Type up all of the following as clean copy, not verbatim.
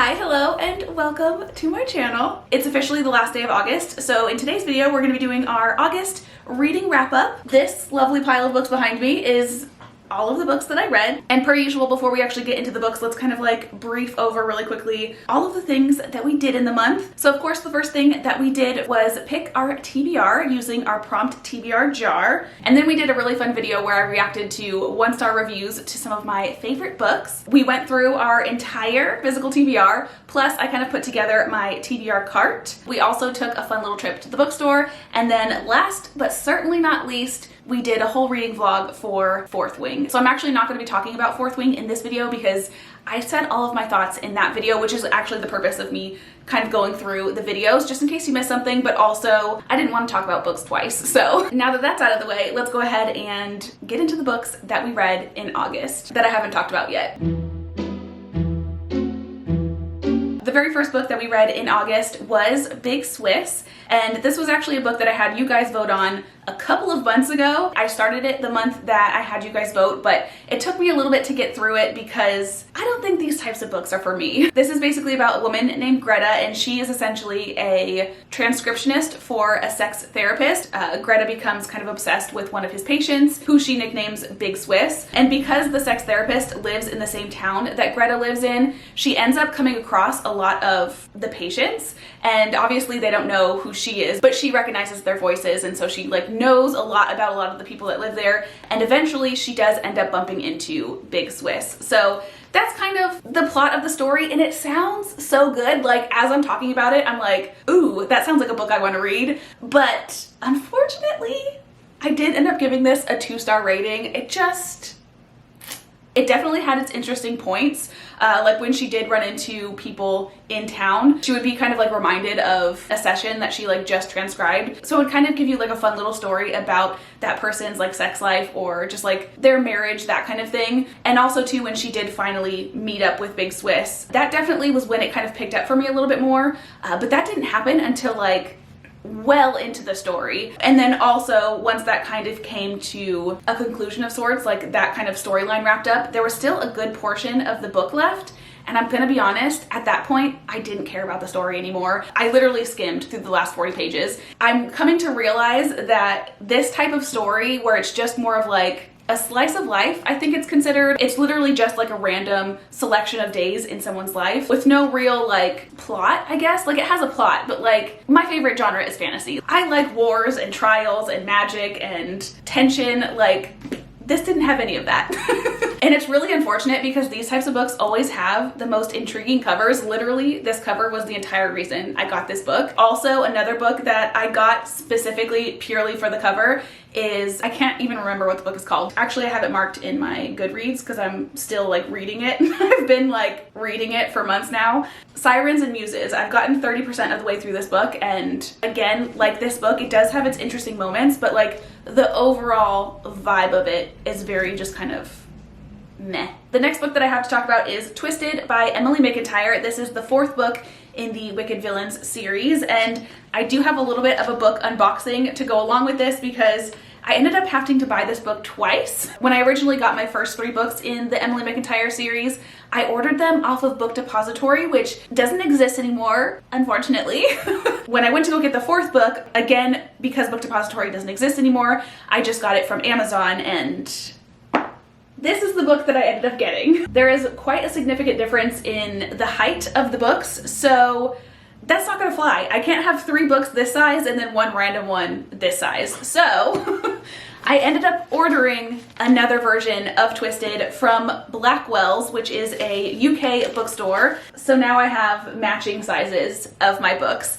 Hi, hello, and welcome to my channel. It's officially the last day of August, so in today's video we're going to be doing our August reading wrap-up. This lovely pile of books behind me is all of the books that I read, and per usual, before we actually get into the books, let's kind of like brief over really quickly all of the things that we did in the month. So of course the first thing that we did was pick our TBR using our prompt TBR jar, and then we did a really fun video where I reacted to 1-star reviews to some of my favorite books. We went through our entire physical TBR, plus I kind of put together my TBR cart. We also took a fun little trip to the bookstore, and then last but certainly not least, we did a whole reading vlog for Fourth Wing. So I'm actually not going to be talking about Fourth Wing in this video because I said all of my thoughts in that video, which is actually the purpose of me kind of going through the videos, just in case you missed something, but also I didn't want to talk about books twice. So now that that's out of the way, let's go ahead and get into the books that we read in August that I haven't talked about yet. The very first book that we read in August was Big Swiss, and this was actually a book that I had you guys vote on a couple of months ago. I started it the month that I had you guys vote, but it took me a little bit to get through it because I don't think these types of books are for me. This is basically about a woman named Greta, and she is essentially a transcriptionist for a sex therapist. Greta becomes kind of obsessed with one of his patients, who she nicknames Big Swiss, and because the sex therapist lives in the same town that Greta lives in, she ends up coming across a lot of the patients, and obviously they don't know who she is, but she recognizes their voices, and so she like knows a lot about a lot of the people that live there, and eventually she does end up bumping into Big Swiss. So that's kind of the plot of the story, and it sounds so good. Like, as I'm talking about it, I'm like, ooh, that sounds like a book I want to read. But unfortunately, I did end up giving this a 2-star rating. It definitely had its interesting points. Like when she did run into people in town, she would be kind of like reminded of a session that she like just transcribed. So it would kind of give you like a fun little story about that person's like sex life or just like their marriage, that kind of thing. And also too, when she did finally meet up with Big Swiss, that definitely was when it kind of picked up for me a little bit more. But that didn't happen until like well into the story. And then also once that kind of came to a conclusion of sorts, like that kind of storyline wrapped up, there was still a good portion of the book left. And I'm gonna be honest, at that point, I didn't care about the story anymore. I literally skimmed through the last 40 pages. I'm coming to realize that this type of story where it's just more of like a slice of life, I think it's considered. It's literally just like a random selection of days in someone's life with no real like plot, I guess. Like it has a plot, but like my favorite genre is fantasy. I like wars and trials and magic and tension. Like this didn't have any of that. And it's really unfortunate because these types of books always have the most intriguing covers. Literally, this cover was the entire reason I got this book. Also, another book that I got specifically purely for the cover is, I can't even remember what the book is called. Actually, I have it marked in my Goodreads because I'm still like reading it. I've been like reading it for months now. Sirens and Muses. I've gotten 30% of the way through this book, and again, like this book, it does have its interesting moments, but like the overall vibe of it is very just kind of meh. The next book that I have to talk about is Twisted by Emily McIntyre. This is the 4th book in the Wicked Villains series, and I do have a little bit of a book unboxing to go along with this because I ended up having to buy this book twice. When I originally got my first 3 books in the Emily McIntyre series, I ordered them off of Book Depository, which doesn't exist anymore, unfortunately. When I went to go get the 4th book, again, because Book Depository doesn't exist anymore, I just got it from Amazon, and this is the book that I ended up getting. There is quite a significant difference in the height of the books, so that's not gonna fly. I can't have 3 books this size and then 1 random one this size. So I ended up ordering another version of Twisted from Blackwell's, which is a UK bookstore. So now I have matching sizes of my books.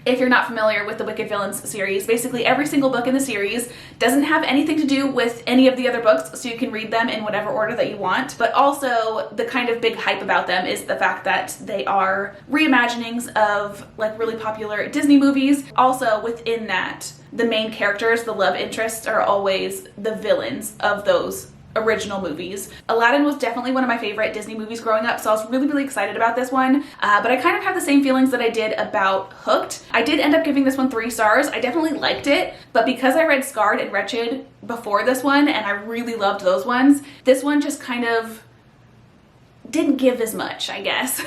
If you're not familiar with the Wicked Villains series, basically every single book in the series doesn't have anything to do with any of the other books, so you can read them in whatever order that you want. But also the kind of big hype about them is the fact that they are reimaginings of like really popular Disney movies. Also within that, the main characters, the love interests, are always the villains of those original movies. Aladdin was definitely one of my favorite Disney movies growing up, so I was really excited about this one. But I kind of have the same feelings that I did about Hooked. I did end up giving this one 3 stars. I definitely liked it, but because I read Scarred and Wretched before this one, and I really loved those ones, this one just kind of didn't give as much, I guess.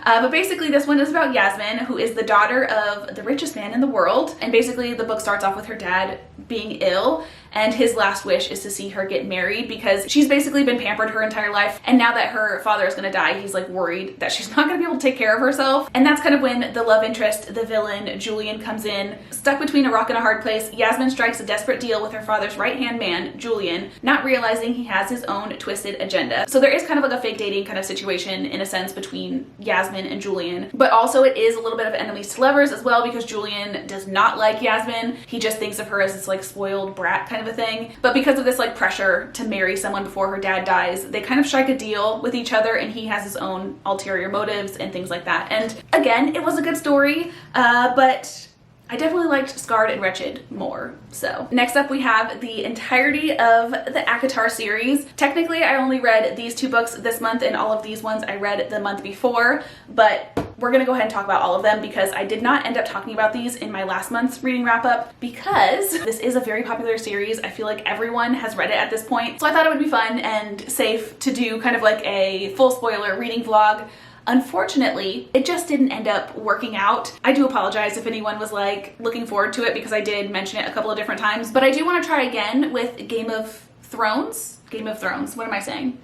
But basically this one is about Yasmin, who is the daughter of the richest man in the world. And basically the book starts off with her dad being ill, and his last wish is to see her get married because she's basically been pampered her entire life, and now that her father is gonna die, he's like worried that she's not gonna be able to take care of herself. And that's kind of when the love interest, the villain, Julian, comes in. Stuck between a rock and a hard place, Yasmin strikes a desperate deal with her father's right-hand man, Julian, not realizing he has his own twisted agenda. So there is kind of like a fake dating kind of situation in a sense between Yasmin and Julian, but also it is a little bit of enemies to lovers as well because Julian does not like Yasmin. He just thinks of her as this like spoiled brat kind of a thing. But because of this like pressure to marry someone before her dad dies, they kind of strike a deal with each other, and he has his own ulterior motives and things like that. And again, it was a good story, but I definitely liked Scarred and Wretched more. So next up we have the entirety of the ACOTAR series. Technically I only read these 2 books this month, and all of these ones I read the month before, but we're gonna go ahead and talk about all of them because I did not end up talking about these in my last month's reading wrap up because this is a very popular series. I feel like everyone has read it at this point. So I thought it would be fun and safe to do kind of like a full spoiler reading vlog. Unfortunately, it just didn't end up working out. I do apologize if anyone was like looking forward to it because I did mention it a couple of different times, but I do want to try again with Game of Thrones, what am I saying?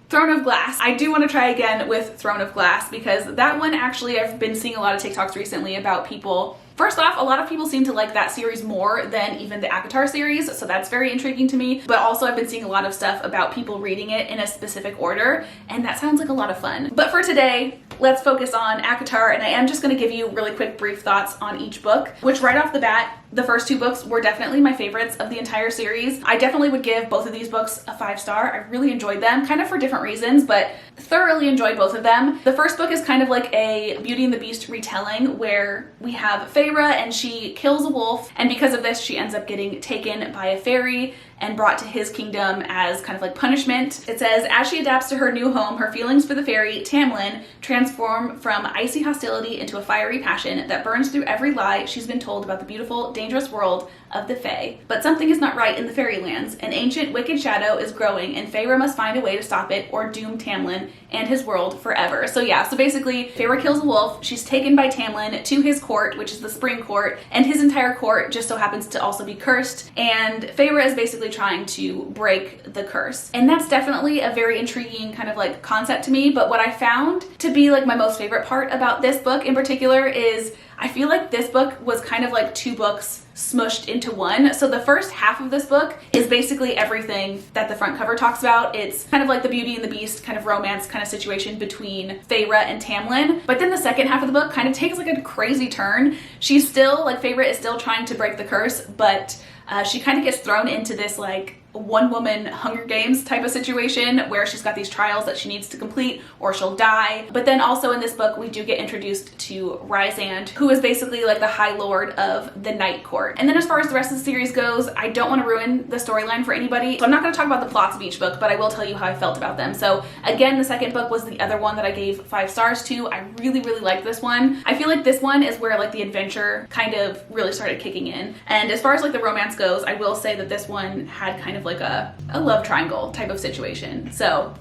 Throne of Glass. I do want to try again with Throne of Glass because that one actually I've been seeing a lot of TikToks recently about people. First off, a lot of people seem to like that series more than even the ACOTAR series, so that's very intriguing to me. But also I've been seeing a lot of stuff about people reading it in a specific order, and that sounds like a lot of fun. But for today, let's focus on ACOTAR, and I am just going to give you really quick brief thoughts on each book, which right off the bat, the first 2 books were definitely my favorites of the entire series. I definitely would give both of these books a 5-star. I really enjoyed them, kind of for different reasons, but thoroughly enjoyed both of them. The first book is kind of like a Beauty and the Beast retelling where we have Feyre and she kills a wolf, and because of this she ends up getting taken by a fairy and brought to his kingdom as kind of like punishment. It says, as she adapts to her new home, her feelings for the fairy, Tamlin, transform from icy hostility into a fiery passion that burns through every lie she's been told about the beautiful, dangerous world of the Fae. But something is not right in the fairylands. An ancient, wicked shadow is growing, and Feyre must find a way to stop it or doom Tamlin and his world forever. So yeah, so basically Feyre kills a wolf, she's taken by Tamlin to his court, which is the Spring Court, and his entire court just so happens to also be cursed, and Feyre is basically trying to break the curse. And that's definitely a very intriguing kind of like concept to me, but what I found to be like my most favorite part about this book in particular is I feel like this book was kind of like 2 books smushed into one. So the first half of this book is basically everything that the front cover talks about. It's kind of like the Beauty and the Beast kind of romance kind of situation between Feyre and Tamlin. But then the second half of the book kind of takes like a crazy turn. She's still, like Feyre is still trying to break the curse, but she kind of gets thrown into this like one-woman Hunger Games type of situation where she's got these trials that she needs to complete or she'll die. But then also in this book we do get introduced to Rysand, who is basically like the High Lord of the Night Court. And then as far as the rest of the series goes, I don't want to ruin the storyline for anybody, so I'm not going to talk about the plots of each book, but I will tell you how I felt about them. So again, the second book was the other one that I gave 5 stars to. I really liked this one. I feel like this one is where like the adventure kind of really started kicking in. And as far as like the romance goes, I will say that this one had kind of like a love triangle type of situation. So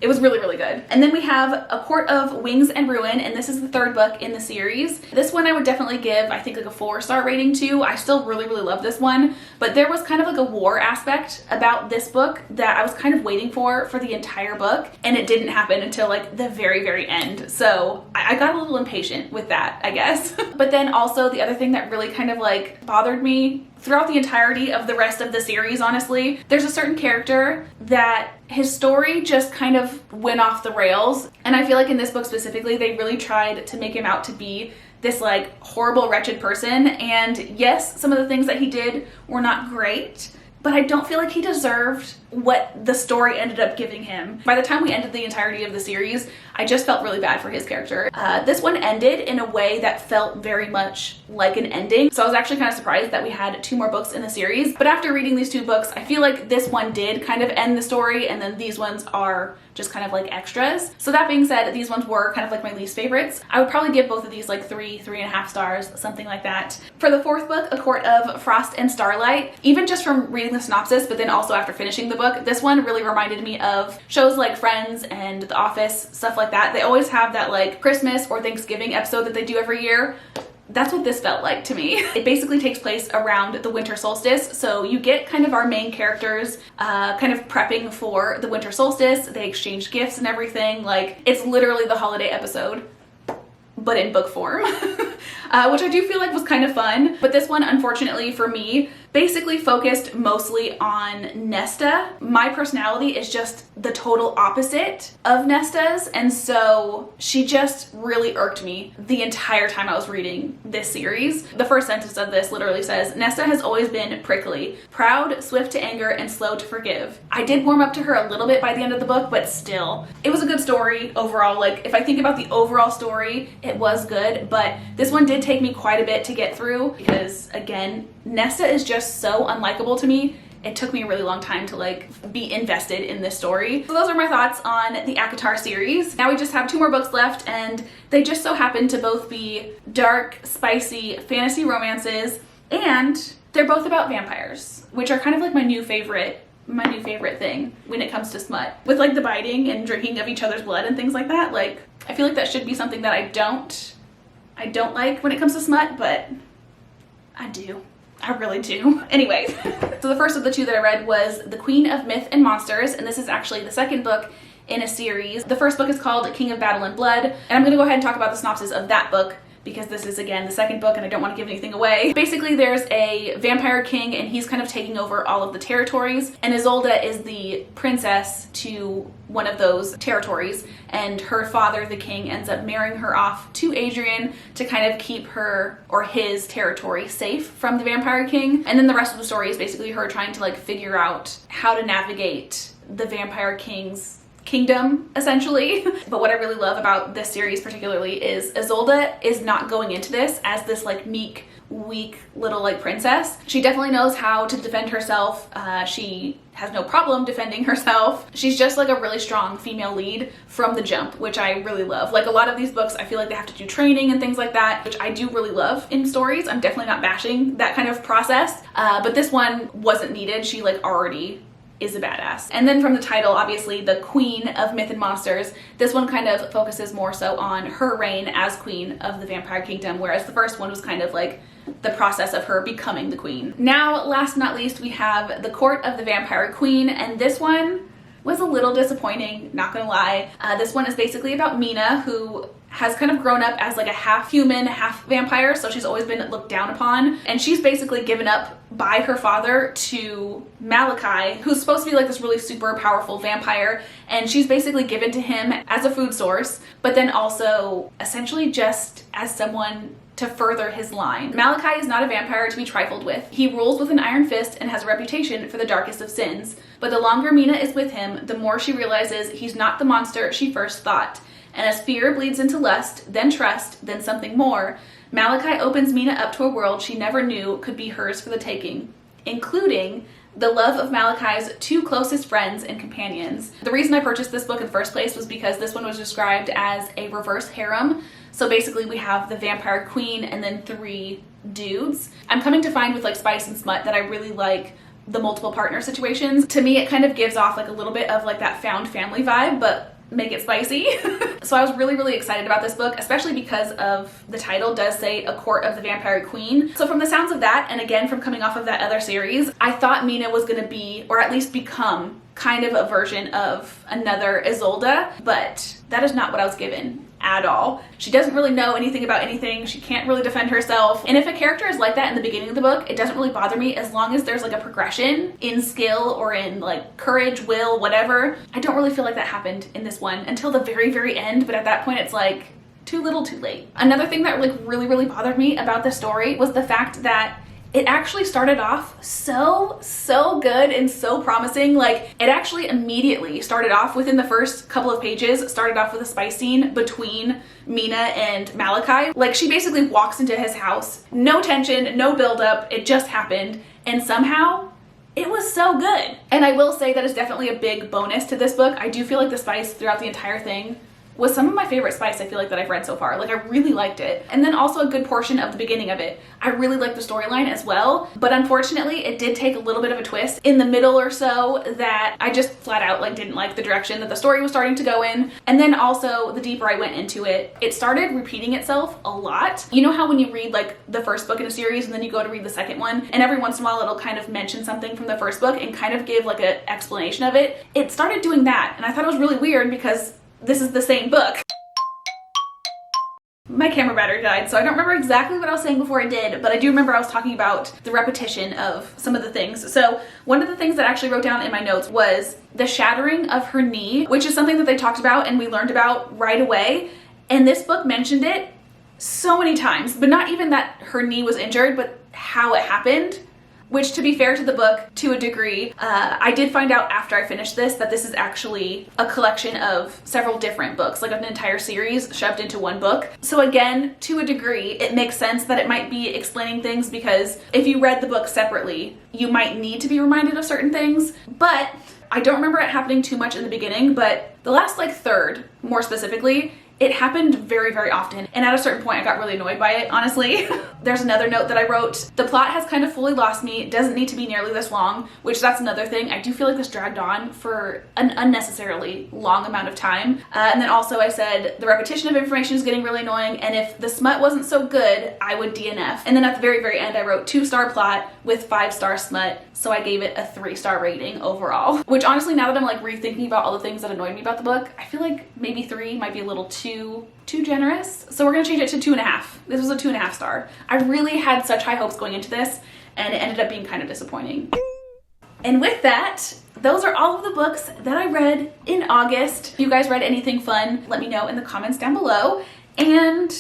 it was really good. And then we have A Court of Wings and Ruin, and this is the 3rd book in the series. This one I would definitely give, I think, like a 4-star rating to. I still really love this one, but there was kind of like a war aspect about this book that I was kind of waiting for the entire book, and it didn't happen until like the very end. So I got a little impatient with that, I guess. But then also the other thing that really kind of like bothered me throughout the entirety of the rest of the series, honestly, there's a certain character that his story just kind of went off the rails. And I feel like in this book specifically, they really tried to make him out to be this like horrible, wretched person. And yes, some of the things that he did were not great, but I don't feel like he deserved what the story ended up giving him. By the time we ended the entirety of the series, I just felt really bad for his character. This one ended in a way that felt very much like an ending. So I was actually kind of surprised that we had 2 more books in the series. But after reading these 2 books, I feel like this one did kind of end the story, and then these ones are just kind of like extras. So that being said, these ones were kind of like my least favorites. I would probably give both of these like 3.5 stars, something like that. For the 4th book, A Court of Frost and Starlight, even just from reading the synopsis, but then also after finishing the book, this one really reminded me of shows like Friends and The Office, stuff like that. They always have that like Christmas or Thanksgiving episode that they do every year. That's what this felt like to me. It basically takes place around the winter solstice. So you get kind of our main characters kind of prepping for the winter solstice. They exchange gifts and everything. Like, it's literally the holiday episode, but in book form, which I do feel like was kind of fun. But this one, unfortunately for me, basically focused mostly on Nesta. My personality is just the total opposite of Nesta's, and so she just really irked me the entire time I was reading this series. The first sentence of this literally says, Nesta has always been prickly, proud, swift to anger, and slow to forgive. I did warm up to her a little bit by the end of the book, but still, it was a good story overall. Like, if I think about the overall story, it was good, but this one did take me quite a bit to get through because, again, Nesta is just so unlikable to me. It took me a really long time to like be invested in this story. So those are my thoughts on the acotar series. Now we just have 2 more books left, and they just so happen to both be dark, spicy fantasy romances, and they're both about vampires, which are kind of like my new favorite thing when it comes to smut. With like the biting and drinking of each other's blood and things like that. Like, I feel like that should be something that I don't like when it comes to smut, but I do. I really do. Anyway, so the first of the 2 that I read was The Queen of Myth and Monsters, and this is actually the 2nd book in a series. The first book is called King of Battle and Blood, and I'm gonna go ahead and talk about the synopsis of that book because this is, again, the 2nd book and I don't want to give anything away. Basically, there's a vampire king and he's kind of taking over all of the territories, and Isolde is the princess to one of those territories, and her father, the king, ends up marrying her off to Adrian to kind of keep her or his territory safe from the vampire king. And then the rest of the story is basically her trying to like figure out how to navigate the vampire king's kingdom, essentially. But what I really love about this series particularly is Isolde is not going into this as this like meek, weak little like princess. She definitely knows how to defend herself. She has no problem defending herself. She's just like a really strong female lead from the jump, which I really love. Like, a lot of these books, I feel like they have to do training and things like that, which I do really love in stories. I'm definitely not bashing that kind of process, but this one wasn't needed. She like already is a badass. And then from the title, obviously, The Queen of Myth and Monsters, this one kind of focuses more so on her reign as queen of the vampire kingdom, whereas the first one was kind of like the process of her becoming the queen. Now, last but not least, we have The Court of the Vampire Queen, and this one was a little disappointing, not gonna lie. This one is basically about Mina, who has kind of grown up as like a half human, half vampire, so she's always been looked down upon. And she's basically given up by her father to Malachi, who's supposed to be like this really super powerful vampire, and she's basically given to him as a food source, but then also essentially just as someone to further his line. Malachi is not a vampire to be trifled with. He rules with an iron fist and has a reputation for the darkest of sins. But the longer Mina is with him, the more she realizes he's not the monster she first thought. And as fear bleeds into lust, then trust, then something more, Malachi opens Mina up to a world she never knew could be hers for the taking, including the love of Malachi's 2 closest friends and companions. The reason I purchased this book in the first place was because this one was described as a reverse harem. So basically we have the vampire queen and then 3 dudes. I'm coming to find with like Spice and Smut that I really like the multiple partner situations. To me, it kind of gives off like a little bit of like that found family vibe, but make it spicy. So I was really, really excited about this book, especially because of the title does say A Court of the Vampire Queen. So from the sounds of that, and again from coming off of that other series, I thought Mina was gonna be, or at least become, kind of a version of another Isolde, but that is not what I was given at all. She doesn't really know anything about anything. She can't really defend herself. And if a character is like that in the beginning of the book, it doesn't really bother me as long as there's like a progression in skill or in like courage, will, whatever. I don't really feel like that happened in this one until the very, very end, but at that point it's like too little too late. Another thing that like really, really bothered me about the story was the fact that it actually started off so good and so promising. Like, it actually immediately started off within the first couple of pages, started off with a spice scene between Mina and Malachi. Like, she basically walks into his house, no tension, no buildup, it just happened, and somehow it was so good. And I will say that is definitely a big bonus to this book. I do feel like the spice throughout the entire thing was some of my favorite spice I feel like that I've read so far. Like, I really liked it. And then also a good portion of the beginning of it. I really liked the storyline as well, but unfortunately it did take a little bit of a twist in the middle or so that I just flat out like didn't like the direction that the story was starting to go in. And then also the deeper I went into it, it started repeating itself a lot. You know how when you read like the first book in a series and then you go to read the second one, and every once in a while it'll kind of mention something from the first book and kind of give like an explanation of it? It started doing that, and I thought it was really weird because this is the same book. My camera battery died, so I don't remember exactly what I was saying before it did, but I do remember I was talking about the repetition of some of the things. So one of the things that I actually wrote down in my notes was the shattering of her knee, which is something that they talked about and we learned about right away. And this book mentioned it so many times, but not even that her knee was injured, but how it happened. Which, to be fair to the book, to a degree, I did find out after I finished this that this is actually a collection of several different books, like an entire series shoved into one book. So again, to a degree, it makes sense that it might be explaining things, because if you read the book separately, you might need to be reminded of certain things. But I don't remember it happening too much in the beginning, but the last like third, more specifically, it happened very, very often. And at a certain point, I got really annoyed by it, honestly. There's another note that I wrote. The plot has kind of fully lost me. It doesn't need to be nearly this long, which that's another thing. I do feel like this dragged on for an unnecessarily long amount of time. And then also I said, the repetition of information is getting really annoying. And if the smut wasn't so good, I would DNF. And then at the very, very end, I wrote 2-star plot with 5-star smut. So I gave it a 3-star rating overall. Which honestly, now that I'm like rethinking about all the things that annoyed me about the book, I feel like maybe 3 might be a little too generous. So we're gonna change it to 2.5. This was a 2.5 star. I really had such high hopes going into this, and it ended up being kind of disappointing. And with that, those are all of the books that I read in August. If you guys read anything fun, let me know in the comments down below. And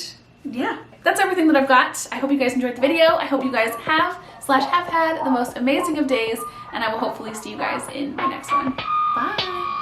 yeah, that's everything that I've got. I hope you guys enjoyed the video. I hope you guys have had the most amazing of days, and I will hopefully see you guys in my next one. Bye.